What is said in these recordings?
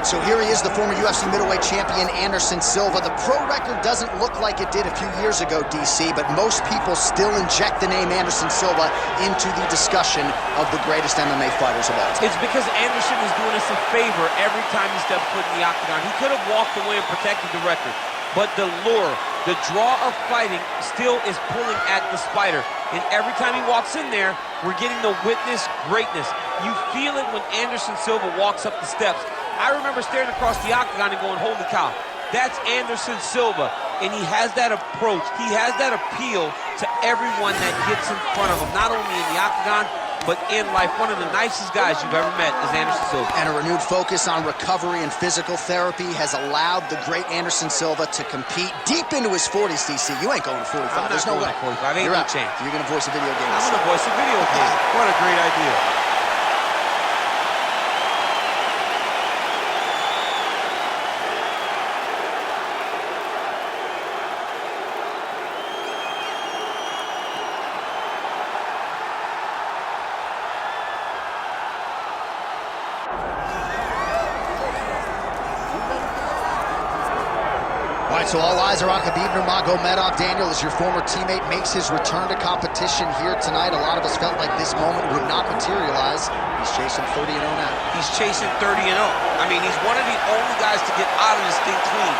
right, so here he is, the former UFC middleweight champion, Anderson Silva. The pro record doesn't look like it did a few years ago, DC, but most people still inject the name Anderson Silva into the discussion of the greatest MMA fighters of all time. It's because Anderson is doing us a favor every time he steps foot in the octagon. He could have walked away and protected the record, but the lure, the draw of fighting still is pulling at the spider. And every time he walks in there, we're getting to witness greatness. You feel it when Anderson Silva walks up the steps. I remember staring across the octagon and going, holy cow, that's Anderson Silva. And he has that approach, he has that appeal to everyone that gets in front of him, not only in the octagon, but in life. One of the nicest guys you've ever met is Anderson Silva. And a renewed focus on recovery and physical therapy has allowed the great Anderson Silva to compete deep into his 40s, DC. You ain't going to 45. There's no way. 45. Ain't no chance. You're going to voice a video game. I'm going to voice a video game. What a great idea. All right, so all eyes are on Khabib Nurmagomedov. Daniel, as your former teammate makes his return to competition here tonight, a lot of us felt like this moment would not materialize. He's chasing 30-0 now. He's chasing 30-0. I mean, he's one of the only guys to get out of this thing clean.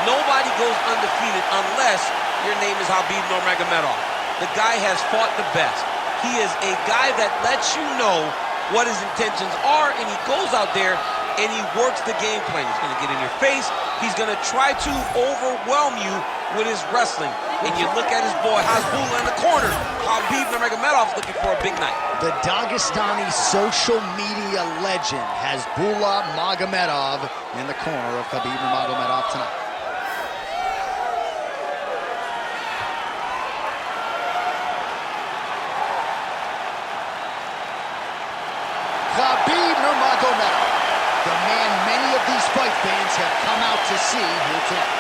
Nobody goes undefeated unless your name is Khabib Nurmagomedov. The guy has fought the best. He is a guy that lets you know what his intentions are, and he goes out there and he works the game plan. He's going to get in your face. He's going to try to overwhelm you with his wrestling. And you look at his boy, Hasbulla in the corner. Khabib Nurmagomedov's looking for a big night. The Dagestani social media legend, Hasbulla Magomedov, in the corner of Khabib Nurmagomedov tonight. Khabib Nurmagomedov, the man many of these fight fans have come out to see here tonight.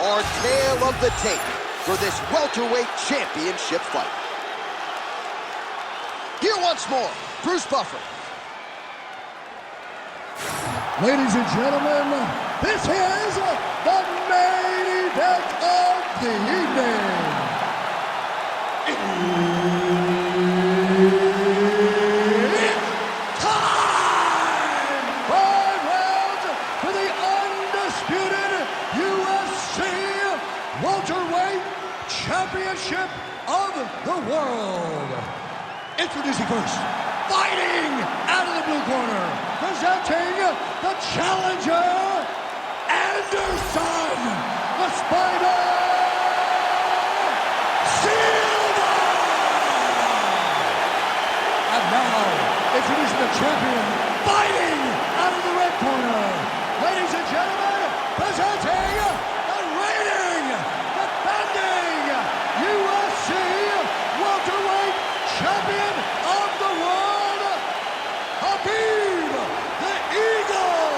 Our tale of the tape for this welterweight championship fight. Here once more, Bruce Buffer. Ladies and gentlemen, this is the main event of the evening. It's time! 5 rounds for the undisputed UFC welterweight championship of the world. Introducing first, fighting out of the blue corner, presenting the challenger, Anderson, the Spider, Silva! And now, introducing the champion, fighting out of the red corner, ladies and gentlemen, presenting the reigning, defending UFC welterweight champion of the world, Khabib, the Eagle,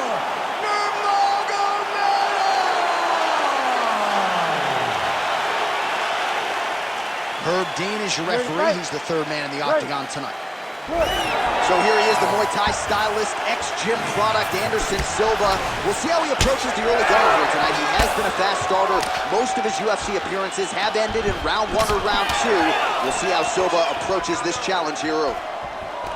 Nurmagomedov! Herb Dean is your referee. He's the third man in the octagon tonight. So here he is, the Muay Thai stylist, ex-gym product, Anderson Silva. We'll see how he approaches the early going here tonight. He has been a fast starter. Most of his UFC appearances have ended in round 1 or round 2. We'll see how Silva approaches this challenge here early.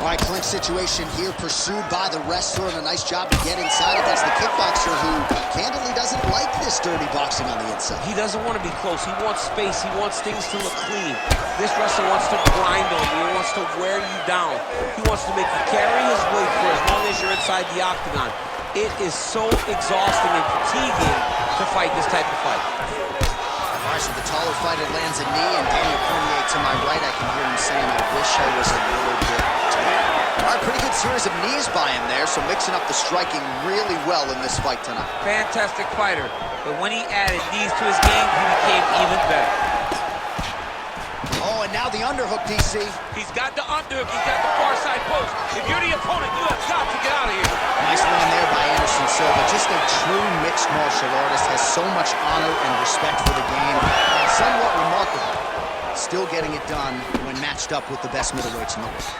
All right, clinch situation here, pursued by the wrestler, and a nice job to get inside against the kickboxer who candidly doesn't like this dirty boxing on the inside. He doesn't want to be close. He wants space. He wants things to look clean. This wrestler wants to grind on you. He wants to wear you down. He wants to make you carry his weight for as long as you're inside the octagon. It is so exhausting and fatiguing to fight this type of fight. All right, so the taller fighter lands a knee, and Daniel Cormier to my right, I can hear him saying, I wish I was a little bit taller. All right, pretty good series of knees by him there, so mixing up the striking really well in this fight tonight. Fantastic fighter, but when he added knees to his game, he became even better. Oh, and now the underhook, DC. He's got the underhook, he's got the far side post. If you're the opponent, you have got to get out of here. Nice one there by Anderson Silva. Just a true mixed martial artist, has so much honor and respect for the game. Somewhat remarkable. still getting it done when matched up with the best middleweights in the world.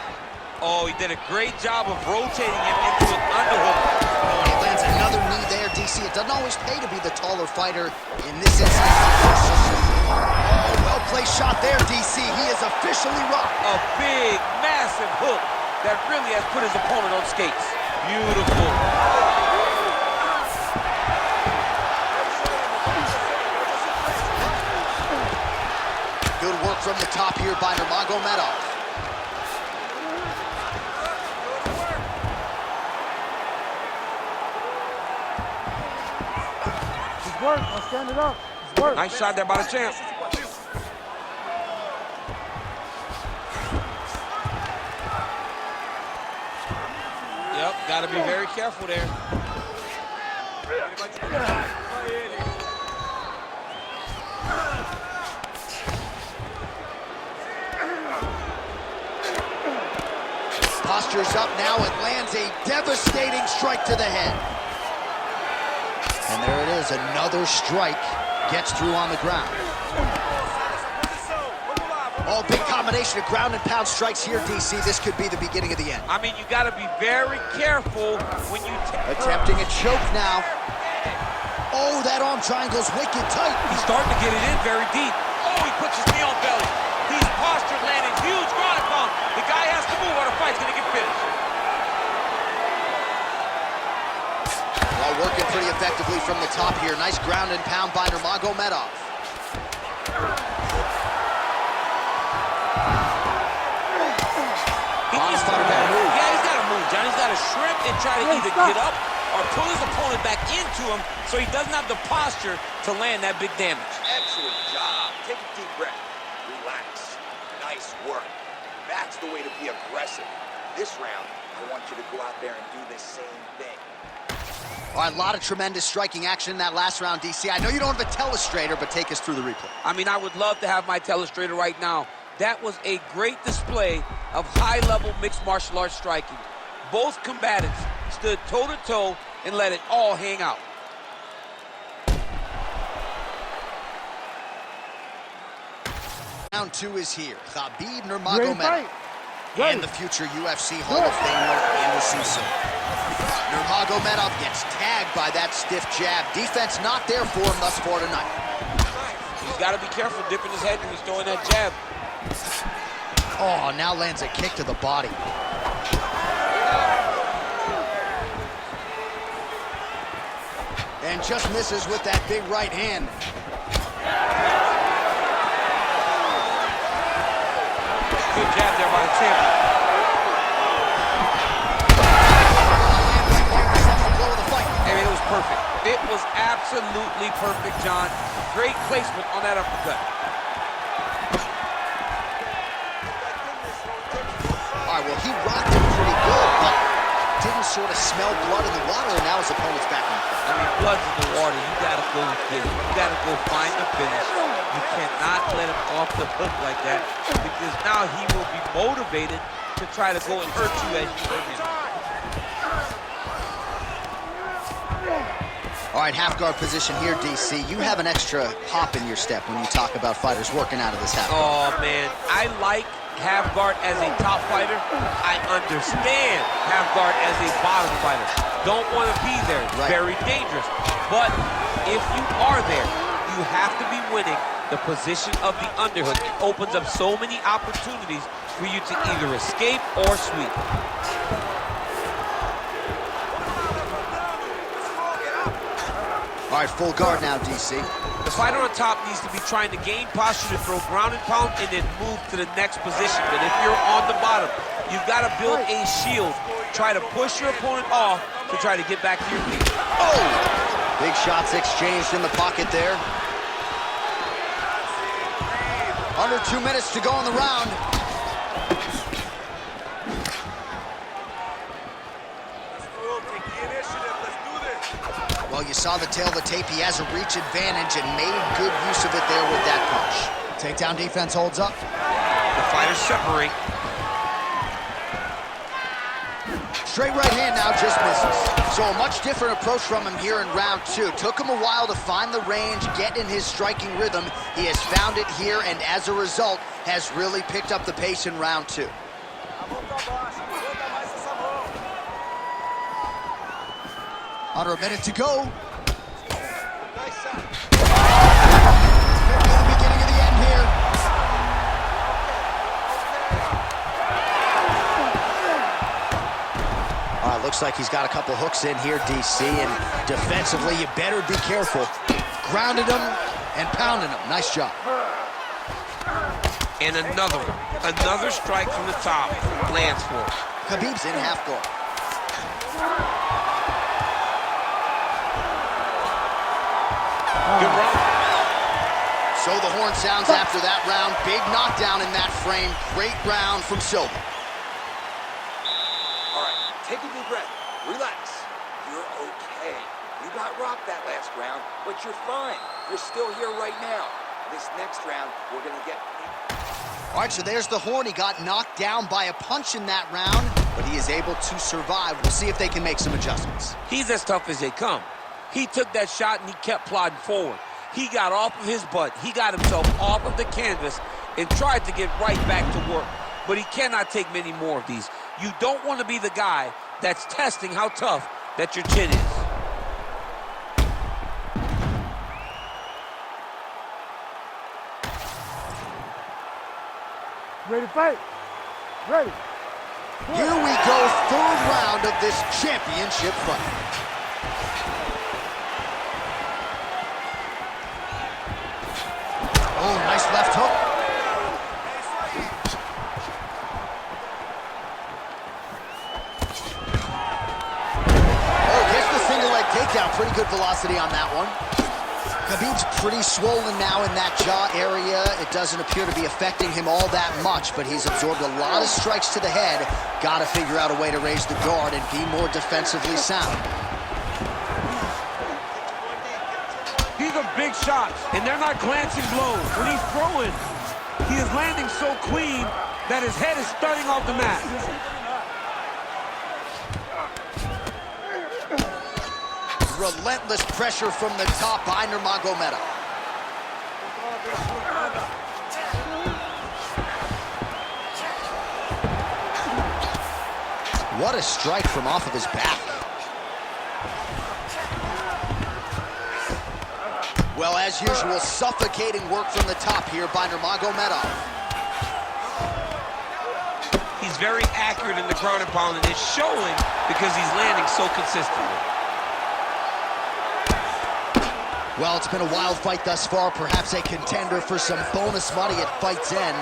Oh, he did a great job of rotating him into an underhook. Oh, he lands another knee there, DC. It doesn't always pay to be the taller fighter. In this instance, oh, well-placed shot there, DC. He is officially rocked. A big, massive hook that really has put his opponent on skates. Beautiful. Good work from the top here by Nurmagomedov. Work, let's stand it up. It's work. Nice shot there by the champ. Yep, gotta be very careful there. Postures up now and lands a devastating strike to the head. And there it is, another strike gets through on the ground. Oh, big combination of ground and pound strikes here, DC. This could be the beginning of the end. I mean, you got to be very careful when you... Attempting a choke now. Oh, that arm triangle's wicked tight. He's starting to get it in very deep. Oh, he puts his knee on belly. He's postured, landing huge ground and pound. The guy has to move or the fight's going to get finished. Working pretty effectively from the top here. Nice ground and pound by Nurmagomedov. He's got to move. Yeah, he's got to move, John. He's got to shrimp and try to either get up or pull his opponent back into him so he doesn't have the posture to land that big damage. Excellent job. Take a deep breath. Relax. Nice work. That's the way to be aggressive. This round, I want you to go out there and do the same thing. All right, a lot of tremendous striking action in that last round, DC. I know you don't have a telestrator, but take us through the replay. I mean, I would love to have my telestrator right now. That was a great display of high-level mixed martial arts striking. Both combatants stood toe-to-toe and let it all hang out. Round two is here. Khabib Nurmagomedov and the future UFC Hall of Famer Anderson Silva. Nurmagomedov gets tagged by that stiff jab. Defense not there for him thus far tonight. He's got to be careful dipping his head when he's throwing that jab. Oh, now lands a kick to the body. And just misses with that big right hand. Good jab there by the champion. Perfect. It was absolutely perfect, John. Great placement on that uppercut. All right, well, he rocked him pretty good, but didn't sort of smell blood in the water, and now his opponent's back in the fight. I mean, blood's in the water. You got to go get it. You got to go find the finish. You cannot let him off the hook like that, because now he will be motivated to try to go and hurt you as you hurt him. All right, half guard position here, DC. You have an extra hop in your step when you talk about fighters working out of this half guard. Oh, man. I like half guard as a top fighter. I understand half guard as a bottom fighter. Don't want to be there. It's very dangerous. But if you are there, you have to be winning the position of the underhook. It opens up so many opportunities for you to either escape or sweep. All right, full guard now, DC. The fighter on top needs to be trying to gain posture to throw ground and pound and then move to the next position. But if you're on the bottom, you've got to build a shield. Try to push your opponent off to try to get back to your feet. Oh! Big shots exchanged in the pocket there. Under 2 minutes to go in the round. Well, you saw the tail of the tape. He has a reach advantage and made good use of it there with that punch. Takedown defense holds up. The fighters separate. Straight right hand now just misses. So a much different approach from him here in round 2. Took him a while to find the range, get in his striking rhythm. He has found it here, and as a result, has really picked up the pace in round 2. Under a minute to go. The beginning of the end here. All right, looks like he's got a couple hooks in here, DC, and defensively, you better be careful. Grounded him and pounding him. Nice job. And another one. Another strike from the top. Lands for him. Khabib's in half guard. Good run. So the horn sounds after that round. Big knockdown in that frame. Great round from Silva. All right, take a deep breath. Relax. You're okay. You got rocked that last round, but you're fine. You're still here right now. This next round, we're going to get... All right, so there's the horn. He got knocked down by a punch in that round, but he is able to survive. We'll see if they can make some adjustments. He's as tough as they come. He took that shot and he kept plodding forward. He got off of his butt. He got himself off of the canvas and tried to get right back to work. But he cannot take many more of these. You don't want to be the guy that's testing how tough that your chin is. Ready to fight? Ready. Here we go, third round of this championship fight. Oh, nice left hook. Oh, gets the single leg takedown. Pretty good velocity on that one. Khabib's pretty swollen now in that jaw area. It doesn't appear to be affecting him all that much, but he's absorbed a lot of strikes to the head. Got to figure out a way to raise the guard and be more defensively sound. These are big shots, and they're not glancing blows. When he's throwing, he is landing so clean that his head is starting off the mat. Relentless pressure from the top by Nurmagomedov. What a strike from off of his back. Well, as usual, suffocating work from the top here by Nurmagomedov. He's very accurate in the ground and pound, and it's showing because he's landing so consistently. Well, it's been a wild fight thus far, perhaps a contender for some bonus money at fight's end.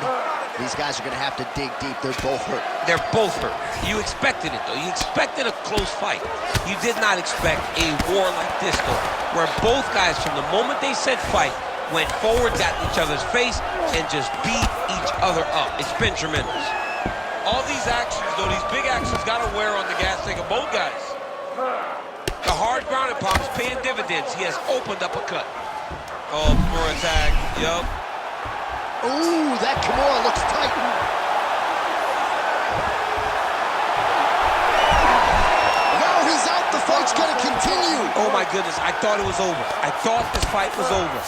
These guys are going to have to dig deep. They're both hurt. They're both hurt. You expected it, though. You expected a close fight. You did not expect a war like this, though, where both guys, from the moment they said fight, went forward, got in each other's face, and just beat each other up. It's been tremendous. All these actions, though, these big actions got to wear on the gas tank of both guys. The hard ground and pound is paying dividends. He has opened up a cut. Oh, for attack. Yup. Ooh, that Kimura looks tight. No, he's out. The fight's going to continue. Oh, my goodness. I thought it was over. I thought this fight was over.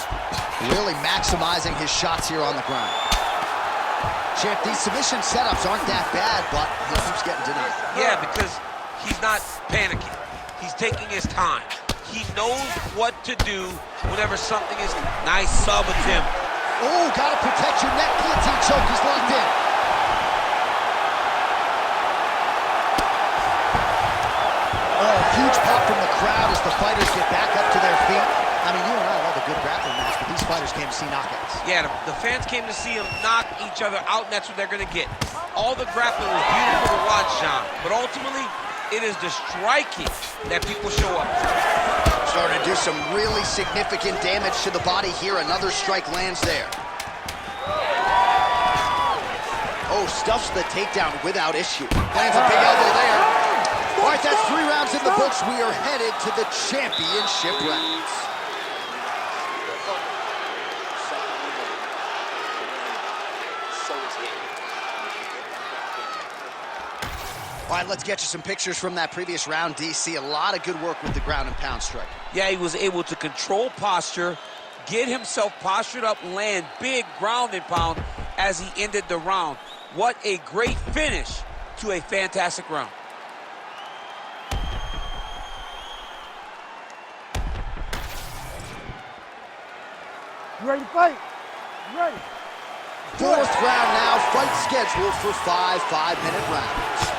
Really maximizing his shots here on the ground. Champ, these submission setups aren't that bad, but he keeps getting denied. Yeah, because he's not panicking. He's taking his time. He knows what to do whenever something is nice sub attempt. Oh, gotta protect your neck. Guillotine choke is locked in. Oh, huge pop from the crowd as the fighters get back up to their feet. I mean, you and I love a good grappling match, but these fighters came to see knockouts. Yeah, the fans came to see him knock each other out, and that's what they're going to get. All the grappling was beautiful to watch, John, but ultimately, it is the striking that people show up. Starting to do some really significant damage to the body here. Another strike lands there. Oh, stuffs the takedown without issue. Lands a big elbow there. All right, that's 3 rounds in the books. We are headed to the championship rounds. All right, let's get you some pictures from that previous round, DC. A lot of good work with the ground and pound strike. Yeah, he was able to control posture, get himself postured up, land big ground and pound as he ended the round. What a great finish to a fantastic round. You ready to fight? You ready? Fourth round now, fight scheduled for 5 5-minute rounds.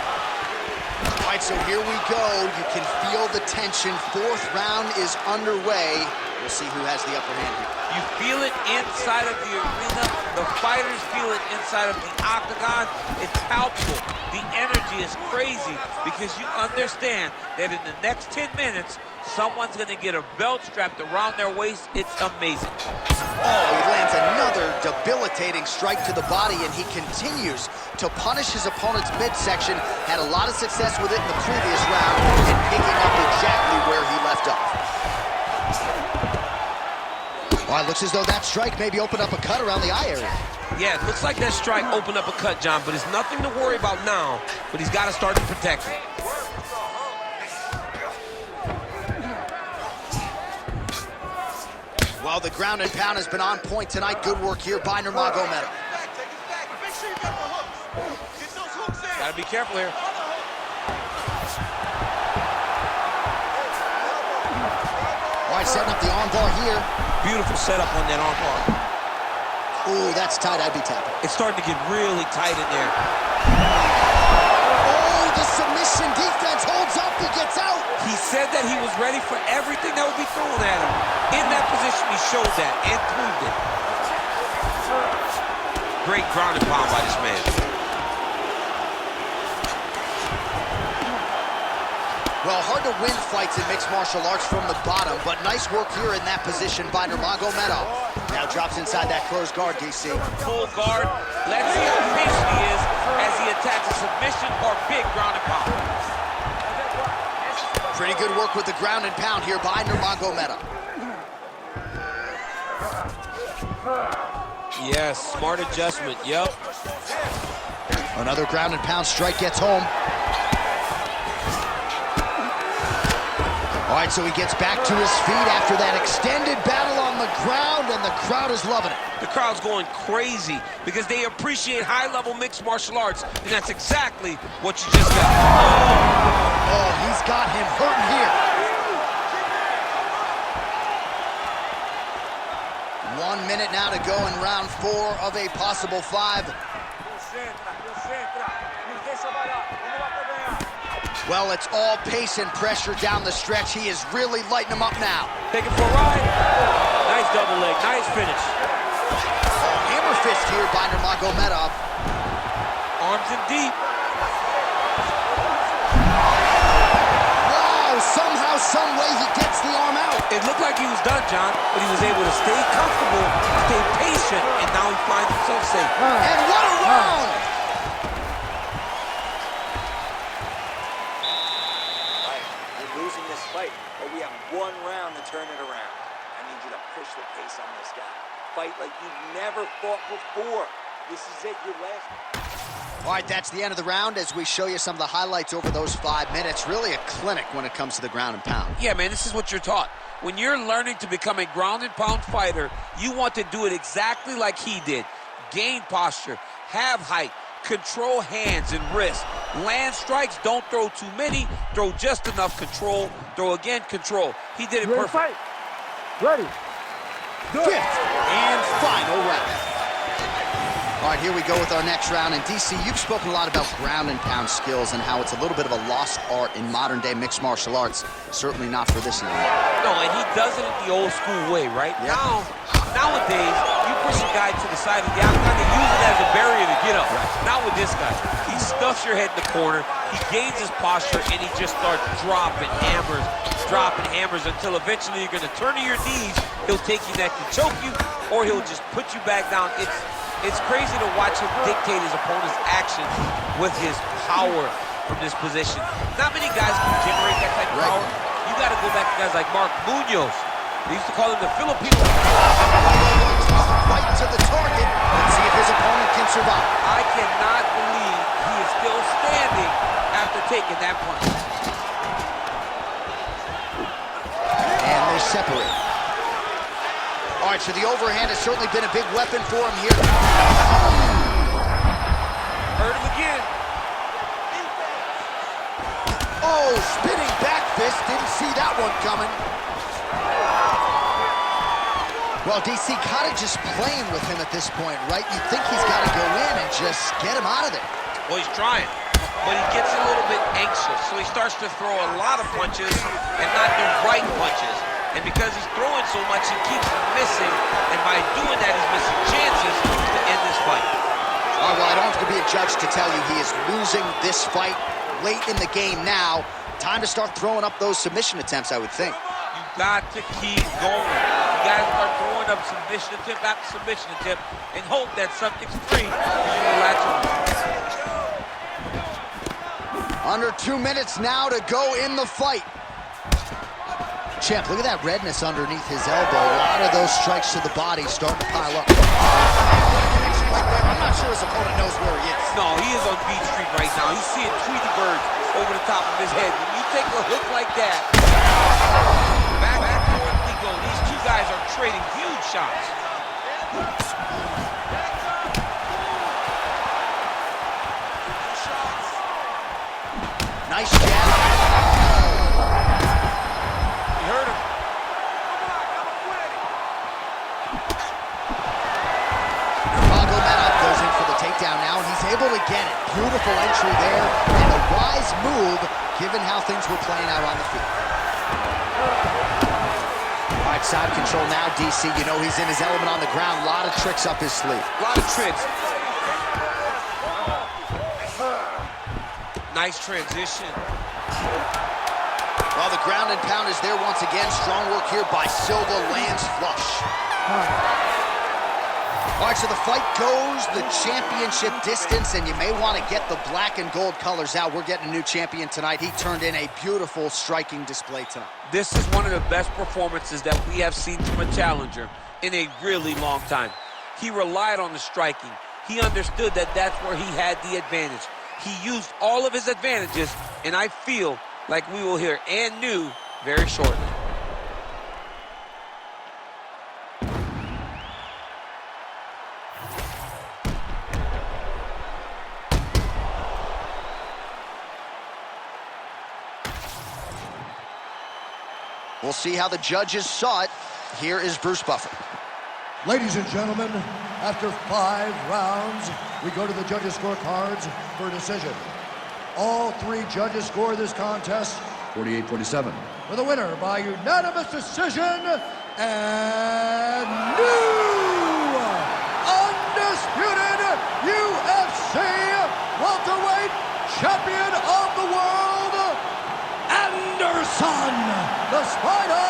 All right, so here we go. You can feel the tension. Fourth round is underway. We'll see who has the upper hand here. You feel it inside of the arena. The fighters feel it inside of the octagon. It's palpable. The energy is crazy because you understand that in the next 10 minutes, someone's going to get a belt strapped around their waist. It's amazing. Oh, he lands another debilitating strike to the body, and he continues to punish his opponent's midsection. Had a lot of success with it in the previous round and picking up exactly where he left off. Well, it looks as though that strike maybe opened up a cut around the eye area. Yeah, it looks like that strike opened up a cut, John, but it's nothing to worry about now, but he's got to start to protect it. Well, the ground and pound has been on point tonight. Good work here by Nurmagomedov. Got to be careful here. All right, setting up the armbar here. Beautiful setup on that armbar. Ooh, that's tight. I'd be tapping. It's starting to get really tight in there. Oh, the submission defense holds up. He gets out. He said that he was ready for everything that would be thrown at him. In that position, he showed that and proved it. Great ground and pound by this man. Well, hard to win fights in mixed martial arts from the bottom, but nice work here in that position by Nurmagomedov. Now drops inside that closed guard, DC. Full guard. Let's see how patient he is as he attacks a submission or big ground and pound. Pretty good work with the ground and pound here by Nurmagomedov. Yes, smart adjustment, yep. Another ground and pound strike gets home. All right, so he gets back to his feet after that extended battle on the ground, and the crowd is loving it. The crowd's going crazy because they appreciate high-level mixed martial arts, and that's exactly what you just got. Oh, he's got him hurting here. 1 minute now to go in round 4 of a possible 5. Well, it's all pace and pressure down the stretch. He is really lighting him up now. Take it for a ride. Nice double leg, nice finish. Hammer fist here by Nurmagomedov. Arms in deep. Wow, somehow, some way he gets the arm out. It looked like he was done, John, but he was able to stay comfortable, stay patient, and now he finds himself safe. And what a round! But we have 1 round to turn it around. I need you to push the pace on this guy. Fight like you've never fought before. This is it, your last. All right, that's the end of the round as we show you some of the highlights over those 5 minutes. Really a clinic when it comes to the ground and pound. Yeah, man, this is what you're taught. When you're learning to become a ground and pound fighter, you want to do it exactly like he did. Gain posture, have height, control hands and wrists. Land strikes, don't throw too many, throw just enough, control, throw again, control. He did it You ready to perfect. fight? Ready. Fifth and final round. All right, here we go with our next round. And DC, you've spoken a lot about ground and pound skills and how it's a little bit of a lost art in modern day mixed martial arts. Certainly not for this elite. No, and he does it in the old school way, right? Yeah. Nowadays, you push a guy to the side of the octagon and use it as a barrier to get up. Right. Not with this guy. He stuffs your head in the corner, he gains his posture, and he just starts dropping hammers until eventually you're going to turn to your knees. He'll take your neck and choke you, or he'll just put you back down. It's crazy to watch him dictate his opponent's actions with his power from this position. Not many guys can generate that type of power. You got to go back to guys like Mark Munoz. They used to call him the Filipino. Right to the target. Let's see if his opponent can survive. I cannot believe he is still standing after taking that punch. And they separate. All right, so the overhand has certainly been a big weapon for him here. Hurt him again. Oh, spinning back fist. Didn't see that one coming. Well, DC kind of just playing with him at this point, right? You think he's got to go in and just get him out of there. Well, he's trying, but he gets a little bit anxious, so he starts to throw a lot of punches and not the right punches. And because he's throwing so much, he keeps missing, and by doing that, he's missing chances to end this fight. All right, well, I don't have to be a judge to tell you he is losing this fight late in the game now. Time to start throwing up those submission attempts, I would think. You got to keep going. You got to start throwing up submission attempt after submission attempt and hope that something's free. You latch on. Under 2 minutes now to go in the fight. Champ, look at that redness underneath his elbow. A lot of those strikes to the body starting to pile up. I'm not sure his opponent knows where he is. No, he is on Beach Street right now. He's seeing Tweety birds over the top of his head. When you take a hook like that, back and forth we go. These two guys are trading huge shots. Nice jab. He hurt him. Nurmagomedov goes in for the takedown now, and he's able to get it. Beautiful entry there, and a wise move, given how things were playing out on the field. All right, side control now, DC. You know he's in his element on the ground. A lot of tricks up his sleeve. A lot of tricks. Nice transition. Well, the ground and pound is there once again. Strong work here by Silva, lands flush. All right, so the fight goes the championship distance, and you may want to get the black and gold colors out. We're getting a new champion tonight. He turned in a beautiful striking display tonight. This is one of the best performances that we have seen from a challenger in a really long time. He relied on the striking. He understood that that's where he had the advantage. He used all of his advantages, and I feel like we will hear and new very shortly. We'll see how the judges saw it. Here is Bruce Buffer. Ladies and gentlemen, after 5 rounds, we go to the judges' scorecards for a decision. All 3 judges score this contest 48-47. For the winner by unanimous decision and new undisputed UFC welterweight champion of the world, Anderson, the Spider